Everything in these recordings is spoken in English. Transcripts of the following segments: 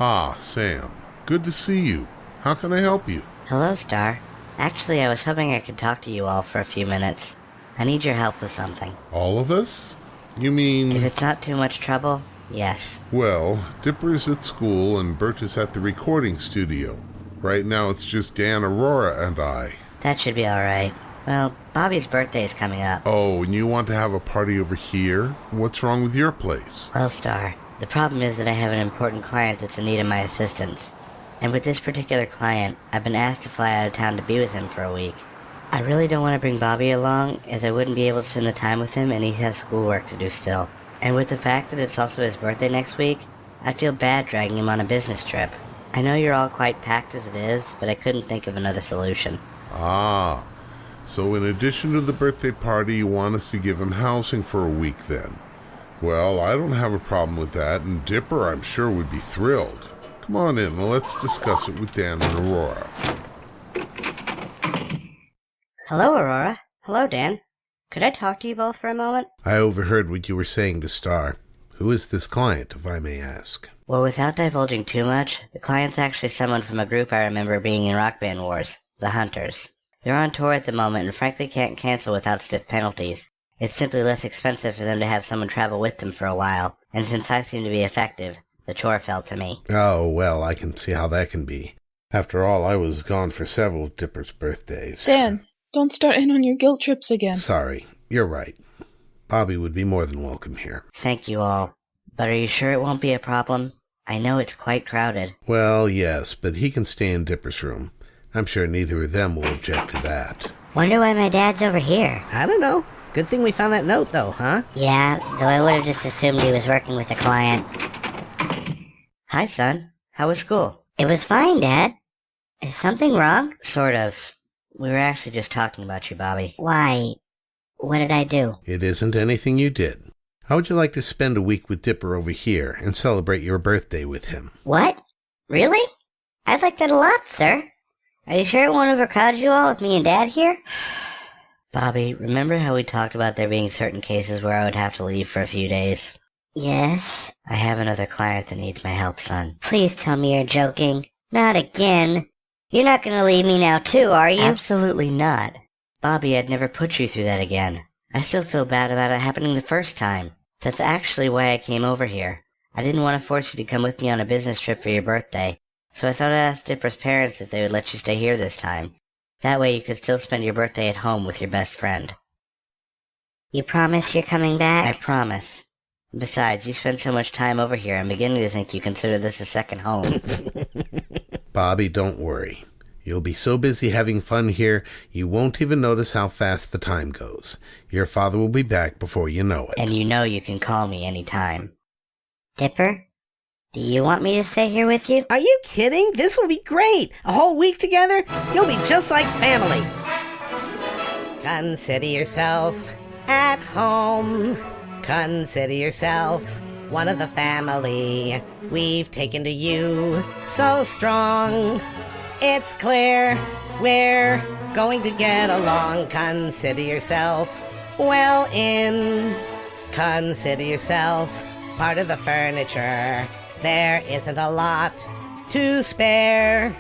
Ah, Sam. Good to see you. How can I help you? Hello, Star. Actually, I was hoping I could talk to you all for a few minutes. I need your help with something. All of us? You mean... If it's not too much trouble, yes. Well, Dipper's at school and Bert is at the recording studio. Right now it's just Dan, Aurora, and I. That should be alright. Well, Bobby's birthday is coming up. Oh, and you want to have a party over here? What's wrong with your place? Well, Star, the problem is that I have an important client that's in need of my assistance. And with this particular client, I've been asked to fly out of town to be with him for a week. I really don't want to bring Bobby along, as I wouldn't be able to spend the time with him and he has schoolwork to do still. And with the fact that it's also his birthday next week, I feel bad dragging him on a business trip. I know you're all quite packed as it is, but I couldn't think of another solution. Ah, so in addition to the birthday party, you want us to give him housing for a week then? Well, I don't have a problem with that, and Dipper, I'm sure, would be thrilled. Come on in, and let's discuss it with Dan and Aurora. Hello, Aurora. Hello, Dan. Could I talk to you both for a moment? I overheard what you were saying to Star. Who is this client, if I may ask? Well, without divulging too much, the client's actually someone from a group I remember being in Rock Band Wars, the Hunters. They're on tour at the moment and frankly can't cancel without stiff penalties. It's simply less expensive for them to have someone travel with them for a while, and since I seem to be effective, the chore fell to me. Oh, well, I can see how that can be. After all, I was gone for several Dipper's birthdays. Dan, don't start in on your guilt trips again. Sorry, you're right. Bobby would be more than welcome here. Thank you all. But are you sure it won't be a problem? I know it's quite crowded. Well, yes, but he can stay in Dipper's room. I'm sure neither of them will object to that. Wonder why my dad's over here. I don't know. Good thing we found that note, though, huh? Yeah, though I would have just assumed he was working with a client. Hi, son. How was school? It was fine, Dad. Is something wrong? Sort of. We were actually just talking about you, Bobby. Why? What did I do? It isn't anything you did. How would you like to spend a week with Dipper over here and celebrate your birthday with him? What? Really? I'd like that a lot, sir. Are you sure it won't overcrowd you all with me and Dad here? Bobby, remember how we talked about there being certain cases where I would have to leave for a few days? Yes. I have another client that needs my help, son. Please tell me you're joking. Not again. You're not going to leave me now, too, are you? Absolutely not. Bobby, I'd never put you through that again. I still feel bad about it happening the first time. That's actually why I came over here. I didn't want to force you to come with me on a business trip for your birthday, so I thought I'd ask Dipper's parents if they would let you stay here this time. That way you could still spend your birthday at home with your best friend. You promise you're coming back? I promise. Besides, you spend so much time over here, I'm beginning to think you consider this a second home. Bobby, don't worry. You'll be so busy having fun here, you won't even notice how fast the time goes. Your father will be back before you know it. And you know you can call me any time. Dipper, do you want me to stay here with you? Are you kidding? This will be great. A whole week together? You'll be just like family. Consider yourself at home. Consider yourself one of the family. We've taken to you so strong. It's clear we're going to get along. Consider yourself well in. Consider yourself part of the furniture. There isn't a lot to spare.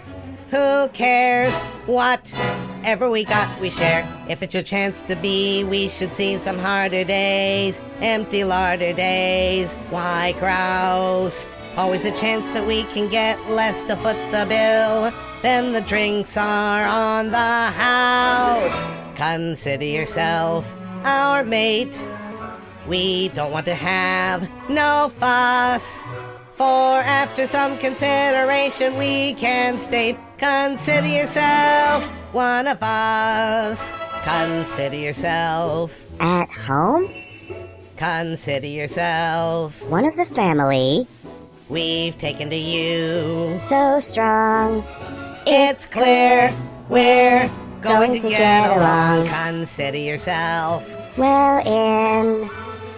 Who cares? Whatever we got, we share. If it's your chance to be, we should see some harder days. Empty larder days. Why grouse? Always a chance that we can get less to foot the bill. Then the drinks are on the house. Consider yourself our mate. We don't want to have no fuss. For after some consideration we can state, consider yourself one of us. Consider yourself at home? Consider yourself one of the family. We've taken to you so strong. It's clear we're going to get along. Consider yourself well in.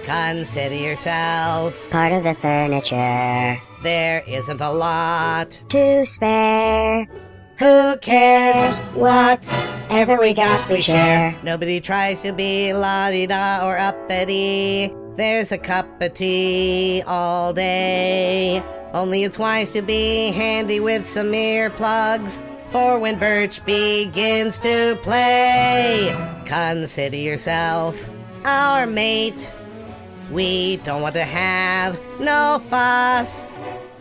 Consider yourself part of the furniture. There isn't a lot to spare. Who cares? Whatever we got, we share. Nobody tries to be la-di-da or uppity. There's a cup of tea all day. Only it's wise to be handy with some earplugs, for when Birch begins to play, consider yourself our mate. We don't want to have no fuss,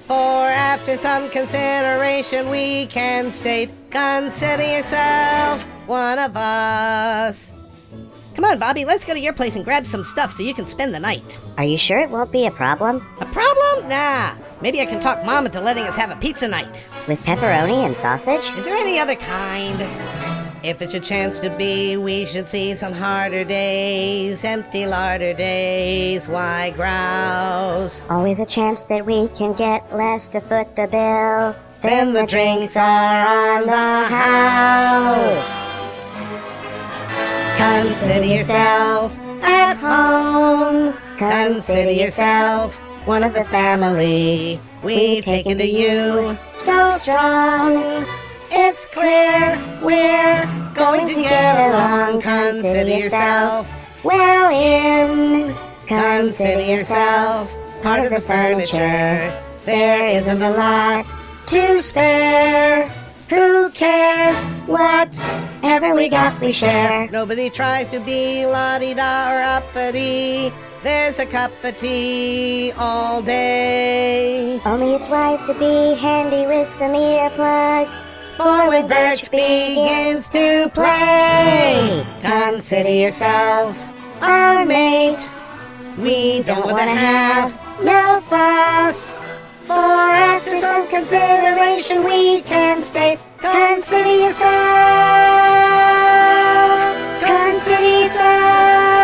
for after some consideration we can state, consider yourself one of us. Come on, Bobby, let's go to your place and grab some stuff so you can spend the night. Are you sure it won't be a problem? A problem? Nah. Maybe I can talk Mom into letting us have a pizza night. With pepperoni and sausage? Is there any other kind? If it's a chance to be, we should see some harder days, empty larder days, why grouse? Always a chance that we can get less to foot the bill. Then the drinks are on the house. Consider yourself at home. Consider yourself one of the family. We've taken to you so strong. It's clear we're going to get along. Consider yourself well in. Consider yourself part of the furniture. There isn't a lot to spare. Who cares? Whatever we got, we share. Nobody tries to be la-di-da or uppity. There's a cup of tea all day. Only it's wise to be handy with some earplugs. For when Birch begins to play, consider yourself our mate. We don't want to have no fuss, for after some consideration we can state, consider yourself, consider yourself.